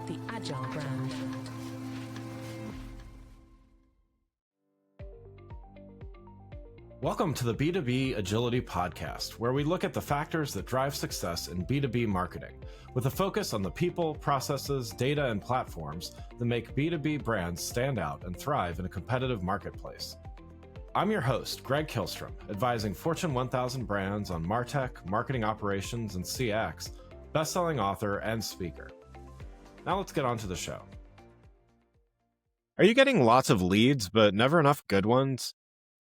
the Agile brand. Welcome to the B2B Agility podcast, where we look at the factors that drive success in B2B marketing, with a focus on the people, processes, data, and platforms that make B2B brands stand out and thrive in a competitive marketplace. I'm your host, Greg Kihlstrom, advising Fortune 1000 brands on MarTech, marketing operations, and CX, best-selling author and speaker. Now let's get on to the show. Are you getting lots of leads, but never enough good ones?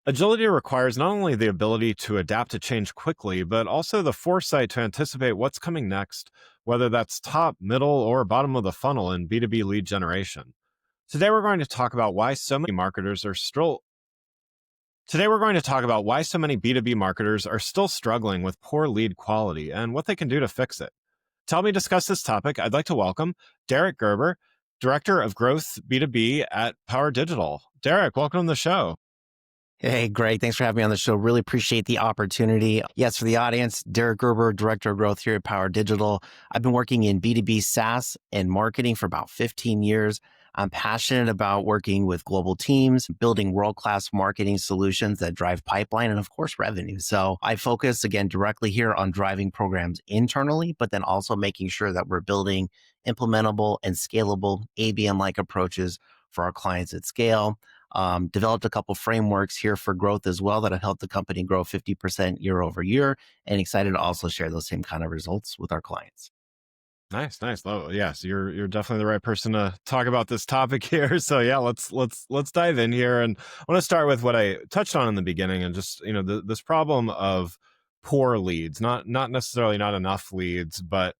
Agility requires not only the ability to adapt to change quickly, but also the foresight to anticipate what's coming next, whether that's top, middle, or bottom of the funnel in B2B lead generation. Today, we're going to talk about why so many B2B marketers are still struggling with poor lead quality and what they can do to fix it. To help me discuss this topic, I'd like to welcome Derek Gerber, Director of Growth B2B at Power Digital. Derek, welcome to the show. Hey, Greg, thanks for having me on the show. Really appreciate the opportunity. Yes, for the audience, Derek Gerber, Director of Growth here at Power Digital. I've been working in B2B SaaS and marketing for about 15 years. I'm passionate about working with global teams, building world-class marketing solutions that drive pipeline and, of course, revenue. So I focus, again, directly here on driving programs internally, but then also making sure that we're building implementable and scalable ABM-like approaches for our clients at scale. Developed a couple frameworks here for growth as well that have helped the company grow 50% year over year, and excited to also share those same kind of results with our clients. Nice. Oh, yes, you're definitely the right person to talk about this topic here. So yeah, let's dive in here, and I want to start with what I touched on in the beginning, and just this problem of poor leads, not necessarily not enough leads, but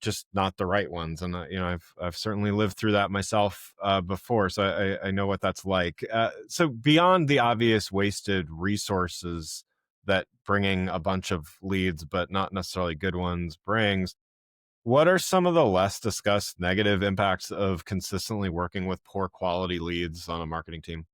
just not the right ones. And I've certainly lived through that myself before, so I know what that's like. So beyond the obvious wasted resources that bringing a bunch of leads, but not necessarily good ones, brings, what are some of the less discussed negative impacts of consistently working with poor quality leads on a marketing team?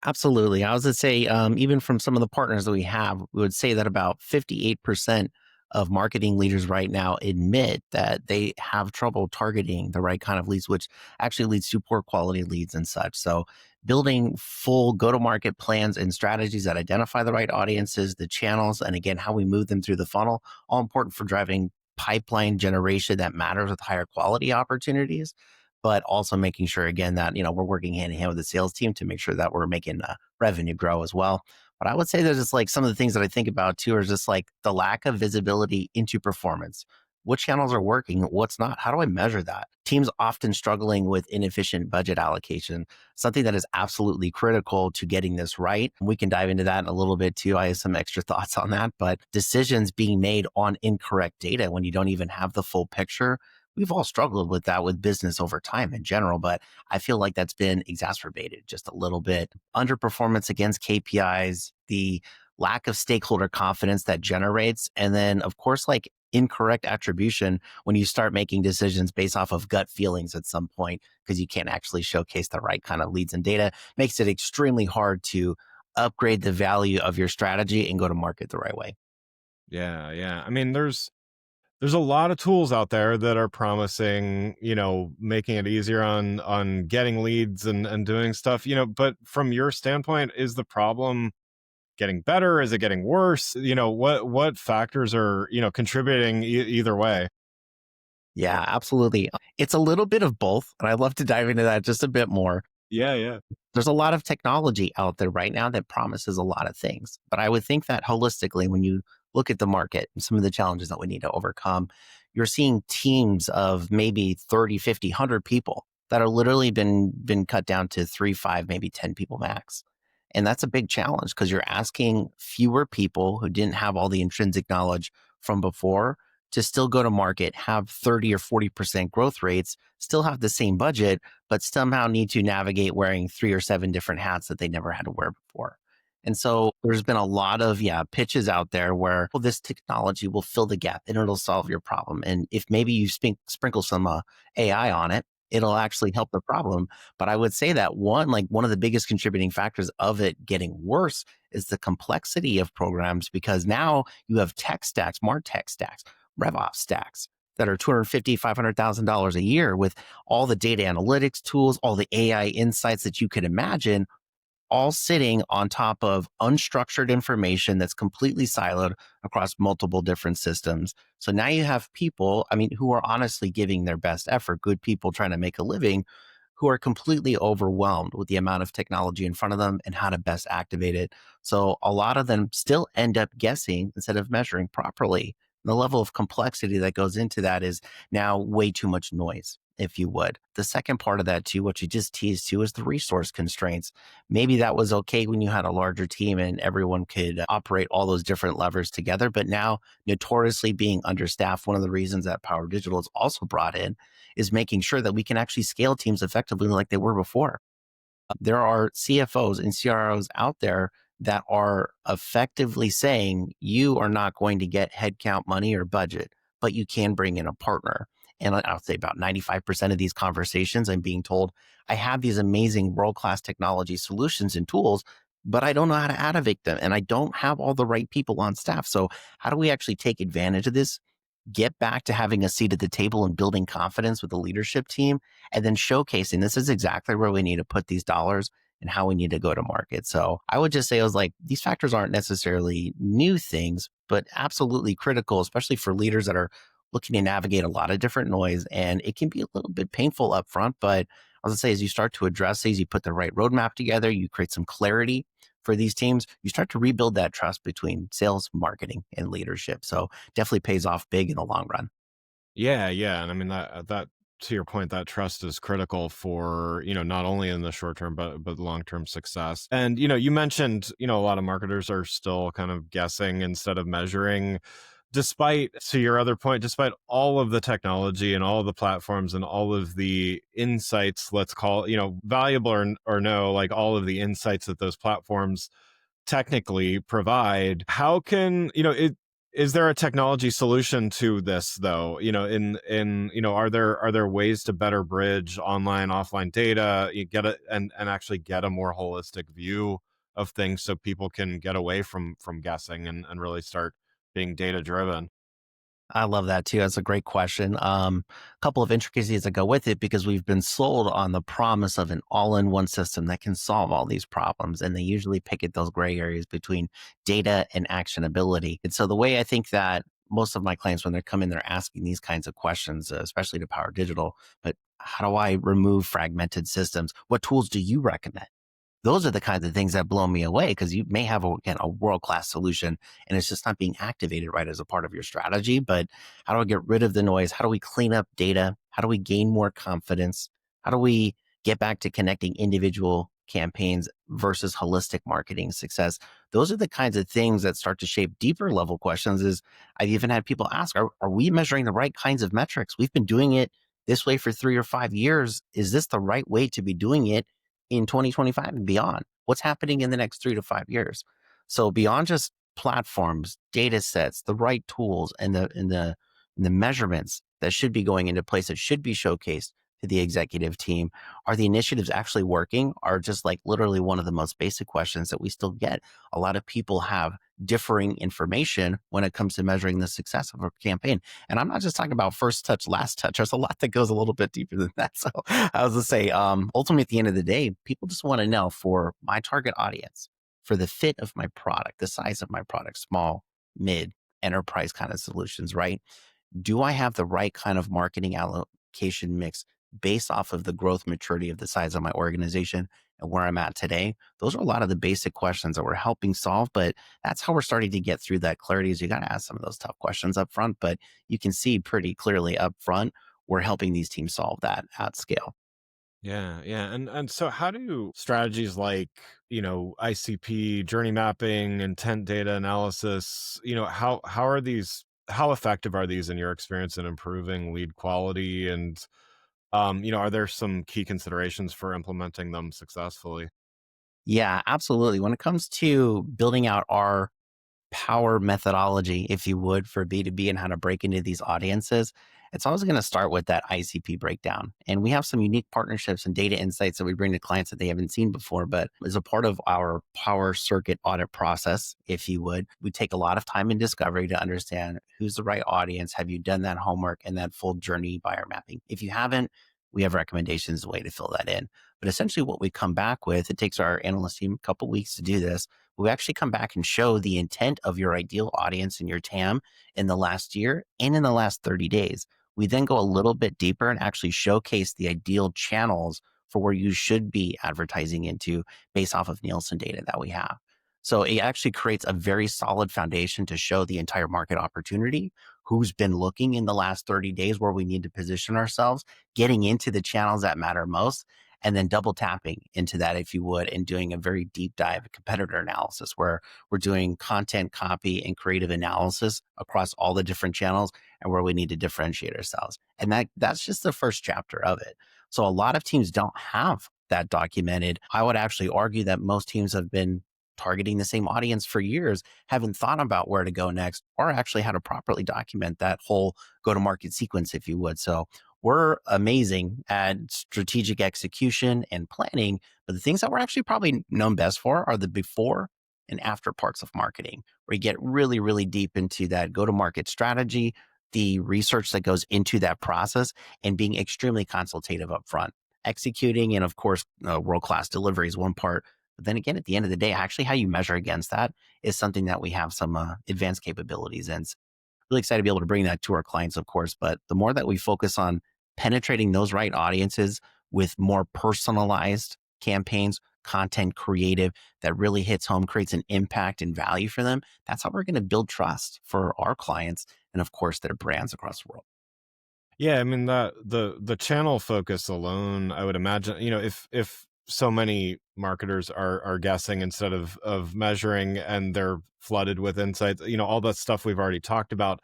Absolutely. I was going to say, even from some of the partners that we have, we would say that about 58% of marketing leaders right now admit that they have trouble targeting the right kind of leads, which actually leads to poor quality leads and such. So building full go-to-market plans and strategies that identify the right audiences, the channels, and again, how we move them through the funnel, all important for driving pipeline generation that matters with higher quality opportunities, but also making sure, again, that we're working hand in hand with the sales team to make sure that we're making revenue grow as well. But I would say there's just like some of the things that I think about too are just like the lack of visibility into performance. What channels are working? What's not? How do I measure that? Teams often struggling with inefficient budget allocation, something that is absolutely critical to getting this right. We can dive into that in a little bit too. I have some extra thoughts on that, but decisions being made on incorrect data when you don't even have the full picture. We've all struggled with that with business over time in general, but I feel like that's been exacerbated just a little bit. Underperformance against KPIs, the lack of stakeholder confidence that generates, and then of course, like incorrect attribution when you start making decisions based off of gut feelings at some point, because you can't actually showcase the right kind of leads and data, makes it extremely hard to upgrade the value of your strategy and go to market the right way. Yeah. I mean, there's a lot of tools out there that are promising, making it easier on getting leads and doing stuff, but from your standpoint, is the problem getting better? Is it getting worse? What factors are, contributing either way? Yeah, absolutely. It's a little bit of both, and I'd love to dive into that just a bit more. Yeah. There's a lot of technology out there right now that promises a lot of things, but I would think that holistically, when you look at the market and some of the challenges that we need to overcome, you're seeing teams of maybe 30, 50, 100 people that are literally been cut down to 3, 5, maybe 10 people max. And that's a big challenge because you're asking fewer people who didn't have all the intrinsic knowledge from before to still go to market, have 30 or 40% growth rates, still have the same budget, but somehow need to navigate wearing 3 or 7 different hats that they never had to wear before. And so there's been a lot of pitches out there where, well, this technology will fill the gap and it'll solve your problem. And if maybe you sprinkle some AI on it, it'll actually help the problem. But I would say that one of the biggest contributing factors of it getting worse is the complexity of programs, because now you have tech stacks, MarTech stacks, RevOps stacks, that are $250,000, $500,000 a year with all the data analytics tools, all the AI insights that you could imagine, all sitting on top of unstructured information that's completely siloed across multiple different systems. So now you have people, I mean, who are honestly giving their best effort, good people trying to make a living, who are completely overwhelmed with the amount of technology in front of them and how to best activate it. So a lot of them still end up guessing instead of measuring properly. The level of complexity that goes into that is now way too much noise, if you would. The second part of that, too, what you just teased to, is the resource constraints. Maybe that was okay when you had a larger team and everyone could operate all those different levers together. But now, notoriously being understaffed, one of the reasons that Power Digital is also brought in is making sure that we can actually scale teams effectively like they were before. There are CFOs and CROs out there that are effectively saying you are not going to get headcount money or budget, but you can bring in a partner. And I'll say about 95% of these conversations, I'm being told, I have these amazing world-class technology solutions and tools, but I don't know how to activate them. And I don't have all the right people on staff. So how do we actually take advantage of this, get back to having a seat at the table and building confidence with the leadership team, and then showcasing this is exactly where we need to put these dollars and how we need to go to market. So I would just say, I was like, these factors aren't necessarily new things, but absolutely critical, especially for leaders that are looking to navigate a lot of different noise. And it can be a little bit painful up front, but I was gonna say, as you start to address these, you put the right roadmap together, you create some clarity for these teams, you start to rebuild that trust between sales, marketing, and leadership. So definitely pays off big in the long run. Yeah, yeah, and I mean that to your point, that trust is critical for, not only in the short term but long-term success. And you mentioned, a lot of marketers are still kind of guessing instead of measuring. Despite, to your other point, despite all of the technology and all of the platforms and all of the insights, let's call, valuable or no, like all of the insights that those platforms technically provide, how can, is there a technology solution to this though? Are there ways to better bridge online offline data, you get it, and actually get a more holistic view of things so people can get away from guessing and really start being data driven? I love that too. That's a great question. A couple of intricacies that go with it, because we've been sold on the promise of an all-in-one system that can solve all these problems, and they usually pick at those gray areas between data and actionability. And so the way I think that most of my clients, when they come in, they're asking these kinds of questions, especially to Power Digital, but how do I remove fragmented systems? What tools do you recommend? Those are the kinds of things that blow me away, because you may have again, a world-class solution and it's just not being activated right as a part of your strategy. But how do I get rid of the noise? How do we clean up data? How do we gain more confidence? How do we get back to connecting individual campaigns versus holistic marketing success? Those are the kinds of things that start to shape deeper level questions. Is I've even had people ask, are we measuring the right kinds of metrics? We've been doing it this way for 3 or 5 years. Is this the right way to be doing it in 2025 and beyond? What's happening in the next 3 to 5 years? So beyond just platforms, data sets, the right tools, and the measurements that should be going into place, that should be showcased to the executive team, are the initiatives actually working? Are just like literally one of the most basic questions that we still get. A lot of people have differing information when it comes to measuring the success of a campaign. And I'm not just talking about first touch, last touch. There's a lot that goes a little bit deeper than that. So I was to say, ultimately, at the end of the day, people just want to know, for my target audience, for the fit of my product, the size of my product, small, mid, enterprise kind of solutions, right? Do I have the right kind of marketing allocation mix based off of the growth maturity of the size of my organization and where I'm at today? Those are a lot of the basic questions that we're helping solve, but that's how we're starting to get through that clarity. Is you got to ask some of those tough questions up front, but you can see pretty clearly up front, we're helping these teams solve that at scale. Yeah, yeah. And so how do strategies like, ICP, journey mapping, intent data analysis, how effective are these in your experience in improving lead quality? And are there some key considerations for implementing them successfully? Yeah, absolutely. When it comes to building out our power methodology, if you would, for B2B and how to break into these audiences, it's always going to start with that ICP breakdown. And we have some unique partnerships and data insights that we bring to clients that they haven't seen before. But as a part of our power circuit audit process, if you would, we take a lot of time in discovery to understand who's the right audience. Have you done that homework and that full journey buyer mapping? If you haven't, we have recommendations, a way to fill that in. But essentially, what we come back with, it takes our analyst team a couple weeks to do this. We actually come back and show the intent of your ideal audience and your TAM in the last year and in the last 30 days. We then go a little bit deeper and actually showcase the ideal channels for where you should be advertising into based off of Nielsen data that we have. So it actually creates a very solid foundation to show the entire market opportunity, who's been looking in the last 30 days, where we need to position ourselves, getting into the channels that matter most, and then double tapping into that, if you would, and doing a very deep dive competitor analysis where we're doing content, copy, and creative analysis across all the different channels and where we need to differentiate ourselves. And that's just the first chapter of it. So a lot of teams don't have that documented. I would actually argue that most teams have been targeting the same audience for years, haven't thought about where to go next, or actually how to properly document that whole go-to-market sequence, if you would. So we're amazing at strategic execution and planning, but the things that we're actually probably known best for are the before and after parts of marketing, where you get really, really deep into that go-to-market strategy, the research that goes into that process, and being extremely consultative up front. Executing and, of course, world-class delivery is one part. But then again, at the end of the day, actually how you measure against that is something that we have some advanced capabilities in. Really excited to be able to bring that to our clients, of course. But the more that we focus on penetrating those right audiences with more personalized campaigns, content creative that really hits home, creates an impact and value for them, that's how we're going to build trust for our clients and, of course, their brands across the world. Yeah, I mean that the channel focus alone, I would imagine, if so many marketers are guessing instead of measuring, and they're flooded with insights, all that stuff we've already talked about.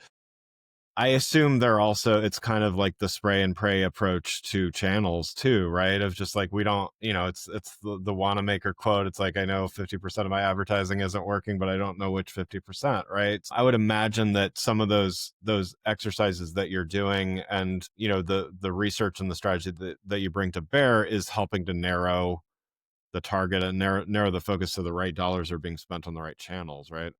I assume it's kind of like the spray and pray approach to channels too, right? Of just like, we don't, it's the Wanamaker quote. It's like, I know 50% of my advertising isn't working, but I don't know which 50%, right? So I would imagine that some of those exercises that you're doing, and, the research and the strategy that you bring to bear is helping to narrow the target and narrow the focus so the right dollars are being spent on the right channels, right?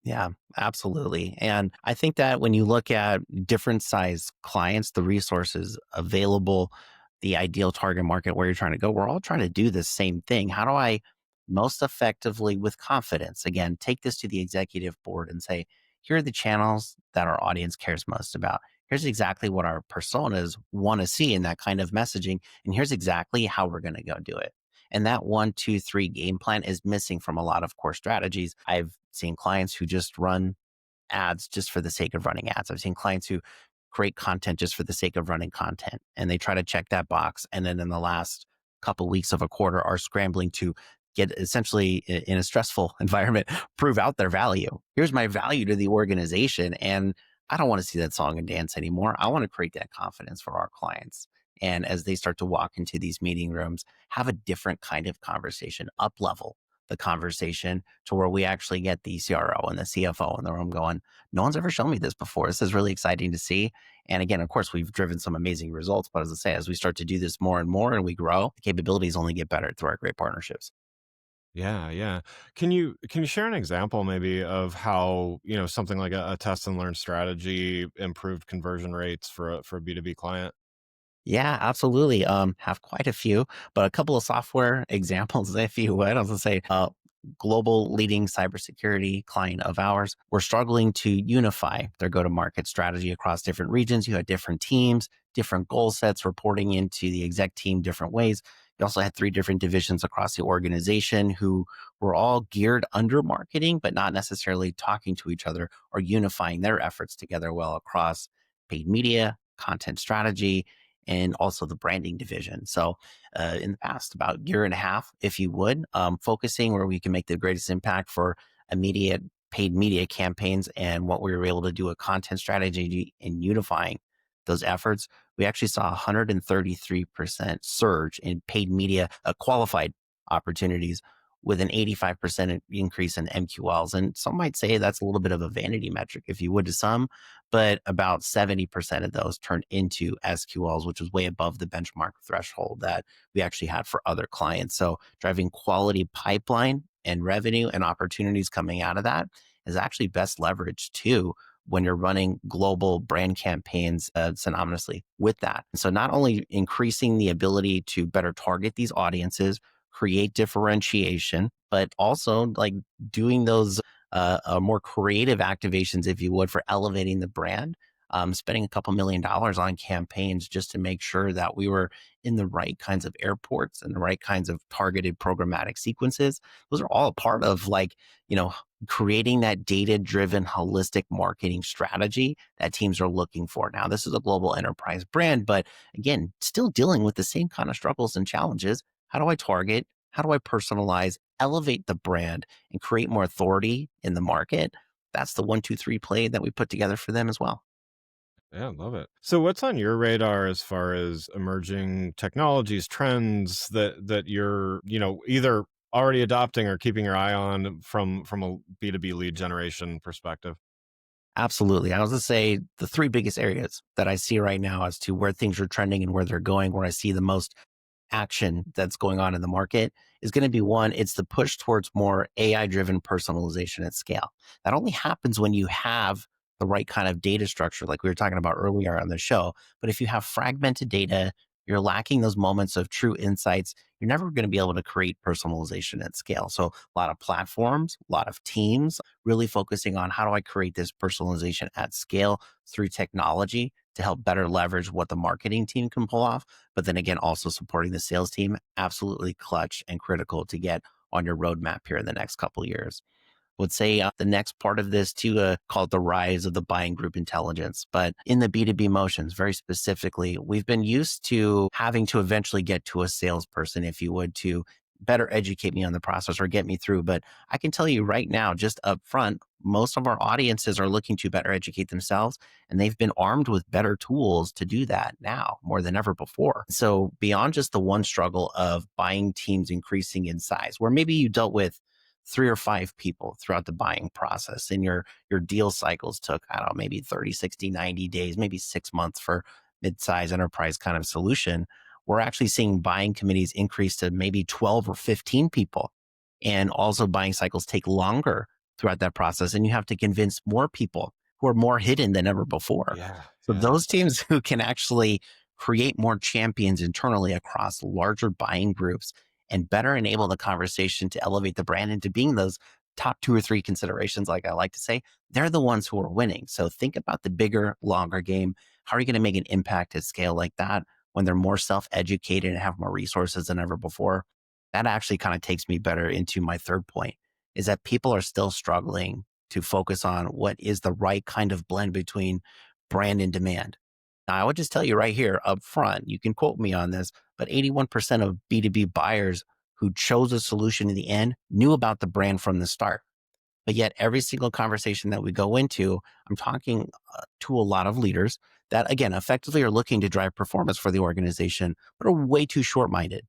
Yeah, absolutely. And I think that when you look at different size clients, the resources available, the ideal target market where you're trying to go, we're all trying to do the same thing. How do I most effectively, with confidence, again, take this to the executive board and say, here are the channels that our audience cares most about. Here's exactly what our personas want to see in that kind of messaging. And here's exactly how we're going to go do it. And that 1, 2, 3 game plan is missing from a lot of core strategies. I've seen clients who just run ads just for the sake of running ads. I've seen clients who create content just for the sake of running content, and they try to check that box. And then in the last couple weeks of a quarter are scrambling to get, essentially in a stressful environment, prove out their value. Here's my value to the organization. And I don't want to see that song and dance anymore. I want to create that confidence for our clients. And as they start to walk into these meeting rooms, have a different kind of conversation, up level the conversation to where we actually get the CRO and the CFO in the room going, no one's ever shown me this before. This is really exciting to see. And again, of course, we've driven some amazing results. But as I say, as we start to do this more and more and we grow, the capabilities only get better through our great partnerships. Yeah, yeah. Can you share an example maybe of how, something like a test and learn strategy improved conversion rates for a B2B client? Yeah, absolutely. Have quite a few, but a couple of software examples, if you would. I was gonna say, global leading cybersecurity client of ours, we're struggling to unify their go-to-market strategy across different regions. You had different teams, different goal sets reporting into the exec team different ways. You also had 3 different divisions across the organization who were all geared under marketing, but not necessarily talking to each other or unifying their efforts together well across paid media, content strategy, and also the branding division. So, in the past, about year and a half, if you would, focusing where we can make the greatest impact for immediate paid media campaigns, and what we were able to do a content strategy in unifying those efforts, we actually saw 133% surge in paid media qualified opportunities with an 85% increase in MQLs. And some might say that's a little bit of a vanity metric, if you would, to some, but about 70% of those turned into SQLs, which was way above the benchmark threshold that we actually had for other clients. So driving quality pipeline and revenue and opportunities coming out of that is actually best leveraged too when you're running global brand campaigns synonymously with that. So not only increasing the ability to better target these audiences, create differentiation, but also like doing those more creative activations, if you would, for elevating the brand. Spending a couple $1 million on campaigns just to make sure that we were in the right kinds of airports and the right kinds of targeted programmatic sequences. Those are all a part of like, creating that data-driven holistic marketing strategy that teams are looking for. Now, this is a global enterprise brand, but again, still dealing with the same kind of struggles and challenges. How do I target? How do I personalize, elevate the brand, and create more authority in the market? That's the 1, 2, 3 play that we put together for them as well. Yeah, love it. So what's on your radar as far as emerging technologies, trends that you're, either already adopting or keeping your eye on from a B2B lead generation perspective? Absolutely. I was going to say the three biggest areas that I see right now as to where things are trending and where they're going, where I see the most action that's going on in the market is going to be one, it's the push towards more AI driven personalization at scale. That only happens when you have the right kind of data structure, like we were talking about earlier on the show. But if you have fragmented data, you're lacking those moments of true insights, you're never going to be able to create personalization at scale. So a lot of platforms, a lot of teams really focusing on how do I create this personalization at scale through technology to help better leverage what the marketing team can pull off. But then again, also supporting the sales team, absolutely clutch and critical to get on your roadmap here in the next couple of years. Would say the next part of this too, called the rise of the buying group intelligence. But in the B2B motions, very specifically, we've been used to having to eventually get to a salesperson, if you would, to better educate me on the process or get me through. But I can tell you right now, just up front, most of our audiences are looking to better educate themselves, and they've been armed with better tools to do that now more than ever before. So beyond just the one struggle of buying teams increasing in size, where maybe you dealt with 3 or 5 people throughout the buying process and your deal cycles took, I don't know, maybe 30, 60, 90 days, maybe 6 months for mid-size enterprise kind of solution. We're actually seeing buying committees increase to maybe 12 or 15 people. And also buying cycles take longer throughout that process. And you have to convince more people who are more hidden than ever before. Yeah, So yeah. those teams who can actually create more champions internally across larger buying groups and better enable the conversation to elevate the brand into being those top 2 or 3 considerations, like I like to say, they're the ones who are winning. So think about the bigger, longer game. How are you going to make an impact at scale like that when they're more self-educated and have more resources than ever before? That actually kind of takes me better into my third point, is that people are still struggling to focus on what is the right kind of blend between brand and demand. Now, I would just tell you right here up front, you can quote me on this, but 81% of B2B buyers who chose a solution in the end knew about the brand from the start. But yet, every single conversation that we go into, I'm talking to a lot of leaders that, again, effectively are looking to drive performance for the organization, but are way too short minded.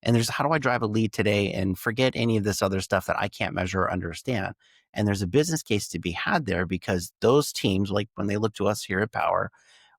And there's how do I drive a lead today and forget any of this other stuff that I can't measure or understand? And there's a business case to be had there because those teams, like when they look to us here at Power,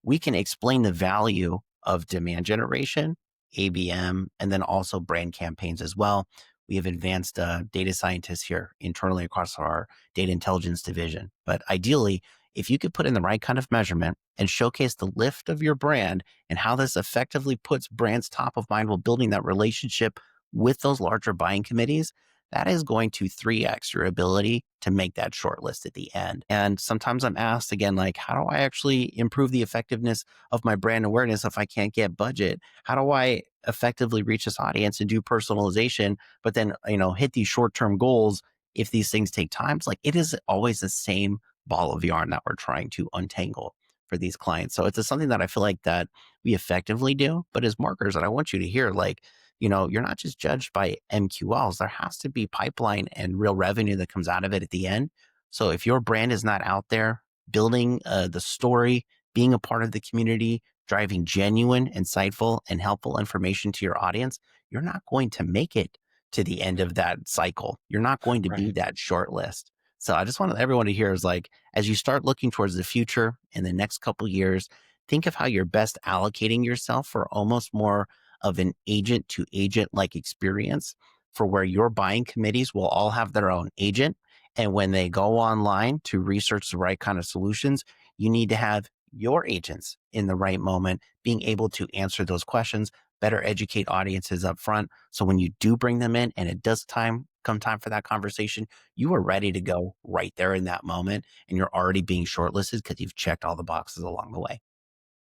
we can explain the value of demand generation, ABM, and then also brand campaigns as well. We have advanced data scientists here internally across our data intelligence division. But ideally, if you could put in the right kind of measurement and showcase the lift of your brand and how this effectively puts brands top of mind while building that relationship with those larger buying committees, that is going to 3x your ability to make that short list at the end. And sometimes I'm asked again, like, how do I actually improve the effectiveness of my brand awareness if I can't get budget? How do I effectively reach this audience and do personalization, but then, hit these short-term goals if these things take time? It's like, it is always the same ball of yarn that we're trying to untangle for these clients. So it's something that I feel like that we effectively do, but as marketers, that I want you to hear, like, you're not just judged by MQLs. There has to be pipeline and real revenue that comes out of it at the end. So if your brand is not out there building the story, being a part of the community, driving genuine, insightful, and helpful information to your audience, you're not going to make it to the end of that cycle. You're not going to be Right. that short list. So I just want everyone to hear is like, as you start looking towards the future in the next couple years, think of how you're best allocating yourself for almost more of an agent to agent like experience for where your buying committees will all have their own agent. And when they go online to research the right kind of solutions, you need to have your agents in the right moment being able to answer those questions, better educate audiences up front. So when you do bring them in and it does come time for that conversation, you are ready to go right there in that moment. And you're already being shortlisted because you've checked all the boxes along the way.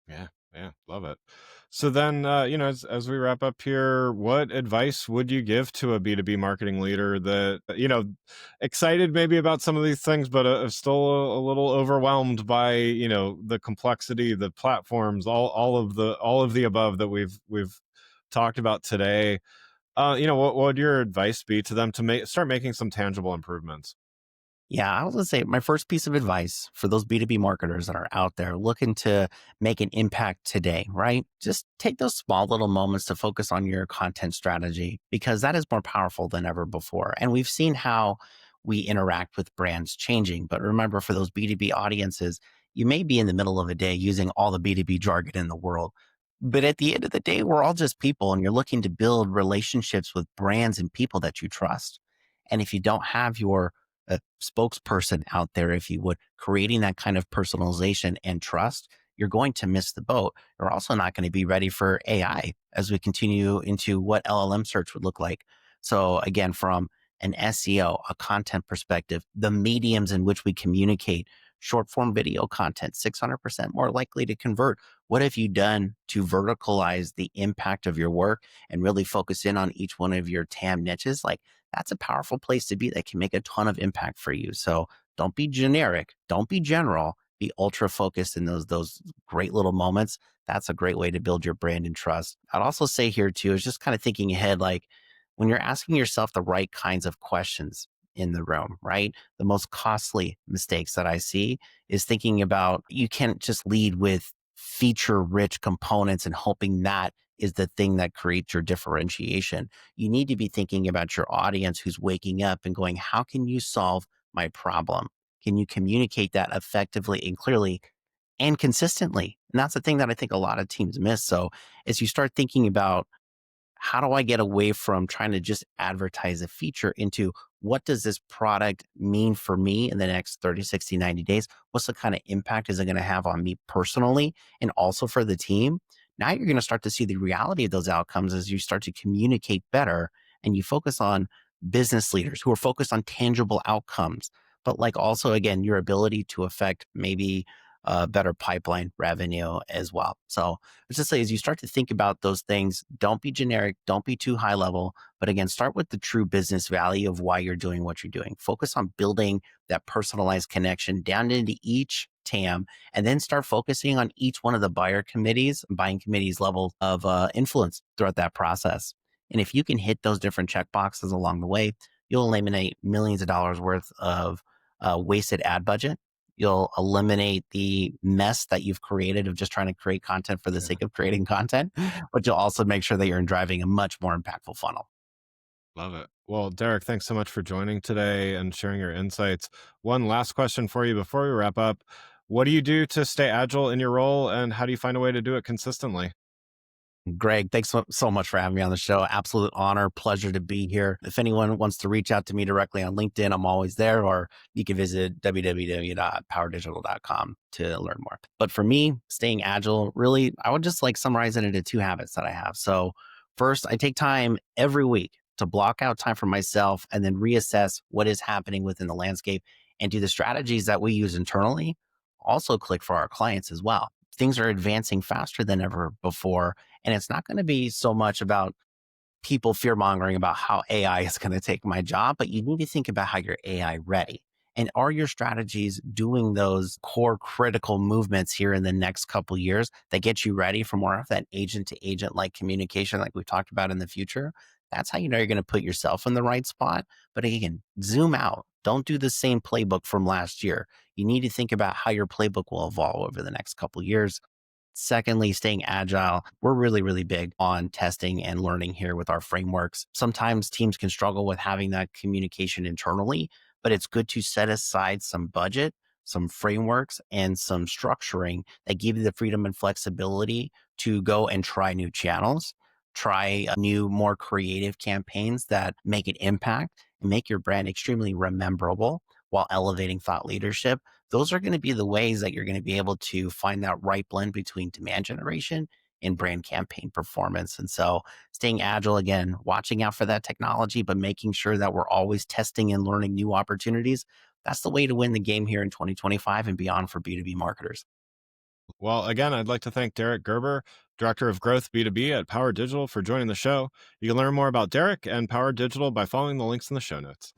Yeah, yeah, love it. So then, as we wrap up here, what advice would you give to a B2B marketing leader that, excited maybe about some of these things, but still a little overwhelmed by, the complexity, the platforms, all of the above that we've talked about today? What would your advice be to them to start making some tangible improvements? Yeah, I was gonna say my first piece of advice for those B2B marketers that are out there looking to make an impact today, right? Just take those small little moments to focus on your content strategy because that is more powerful than ever before. And we've seen how we interact with brands changing. But remember, for those B2B audiences, you may be in the middle of a day using all the B2B jargon in the world. But at the end of the day, we're all just people and you're looking to build relationships with brands and people that you trust. And if you don't have your a spokesperson out there, if you would, creating that kind of personalization and trust, you're going to miss the boat. You're also not going to be ready for AI as we continue into what LLM search would look like. So, again, from an SEO, a content perspective, the mediums in which we communicate, short form video content, 600% more likely to convert. What have you done to verticalize the impact of your work and really focus in on each one of your TAM niches? Like, that's a powerful place to be that can make a ton of impact for you. So don't be generic, don't be general, be ultra focused in those great little moments. That's a great way to build your brand and trust. I'd also say here too is just kind of thinking ahead, like when you're asking yourself the right kinds of questions in the room, right? The most costly mistakes that I see is thinking about you can't just lead with feature rich components and hoping that is the thing that creates your differentiation. You need to be thinking about your audience who's waking up and going, how can you solve my problem? Can you communicate that effectively and clearly and consistently? And that's the thing that I think a lot of teams miss. So as you start thinking about how do I get away from trying to just advertise a feature into what does this product mean for me in the next 30, 60, 90 days? What's the kind of impact is it going to have on me personally and also for the team? Now you're going to start to see the reality of those outcomes as you start to communicate better and you focus on business leaders who are focused on tangible outcomes, but like also, again, your ability to affect maybe better pipeline revenue as well. So let's just say as you start to think about those things, don't be generic, don't be too high level, but again, start with the true business value of why you're doing what you're doing. Focus on building that personalized connection down into each TAM, and then start focusing on each one of the buying committees level of influence throughout that process. And if you can hit those different check boxes along the way, you'll eliminate millions of dollars worth of wasted ad budget. You'll eliminate the mess that you've created of just trying to create content for the Yeah, sake of creating content, but you'll also make sure that you're driving a much more impactful funnel. love it. Well, Derek, thanks so much for joining today and sharing your insights. One last question for you before we wrap up. What do you do to stay agile in your role, and how do you find a way to do it consistently? Greg, thanks so much for having me on the show. Absolute honor, pleasure to be here. If anyone wants to reach out to me directly on LinkedIn, I'm always there, or you can visit www.powerdigital.com to learn more. But for me, staying agile, really, I would just like summarize it into two habits that I have. So, first, I take time every week to block out time for myself and then reassess what is happening within the landscape and do the strategies that we use internally also click for our clients as well. Things are advancing faster than ever before and it's not going to be so much about people fear mongering about how AI is going to take my job, but you need to think about how you're AI ready. And are your strategies doing those core critical movements here in the next couple years that get you ready for more of that agent to agent like communication, like we've talked about in the future? That's how you know you're going to put yourself in the right spot. But again, zoom out. Don't do the same playbook from last year. You need to think about how your playbook will evolve over the next couple years Secondly, staying agile. We're really, really big on testing and learning here with our frameworks. Sometimes teams can struggle with having that communication internally, but it's good to set aside some budget, some frameworks, and some structuring that give you the freedom and flexibility to go and try new channels, try new, more creative campaigns that make an impact and make your brand extremely rememberable while elevating thought leadership. Those are going to be the ways that you're going to be able to find that right blend between demand generation and brand campaign performance. And so staying agile, again, watching out for that technology, but making sure that we're always testing and learning new opportunities. That's the way to win the game here in 2025 and beyond for B2B marketers. Well, again, I'd like to thank Derek Gerber, Director of Growth B2B at Power Digital, for joining the show. You can learn more about Derek and Power Digital by following the links in the show notes.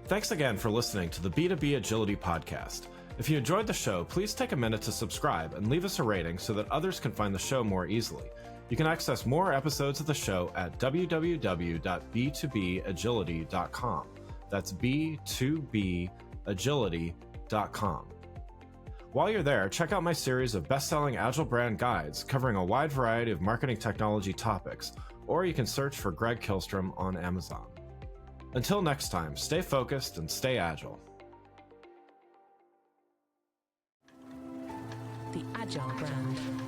Thanks again for listening to the B2B Agility podcast. If you enjoyed the show, please take a minute to subscribe and leave us a rating so that others can find the show more easily. You can access more episodes of the show at www.b2bagility.com. That's b2bagility.com. While you're there, check out my series of best-selling Agile brand guides covering a wide variety of marketing technology topics, or you can search for Greg Kihlstrom on Amazon. Until next time, stay focused and stay agile. The Agile brand.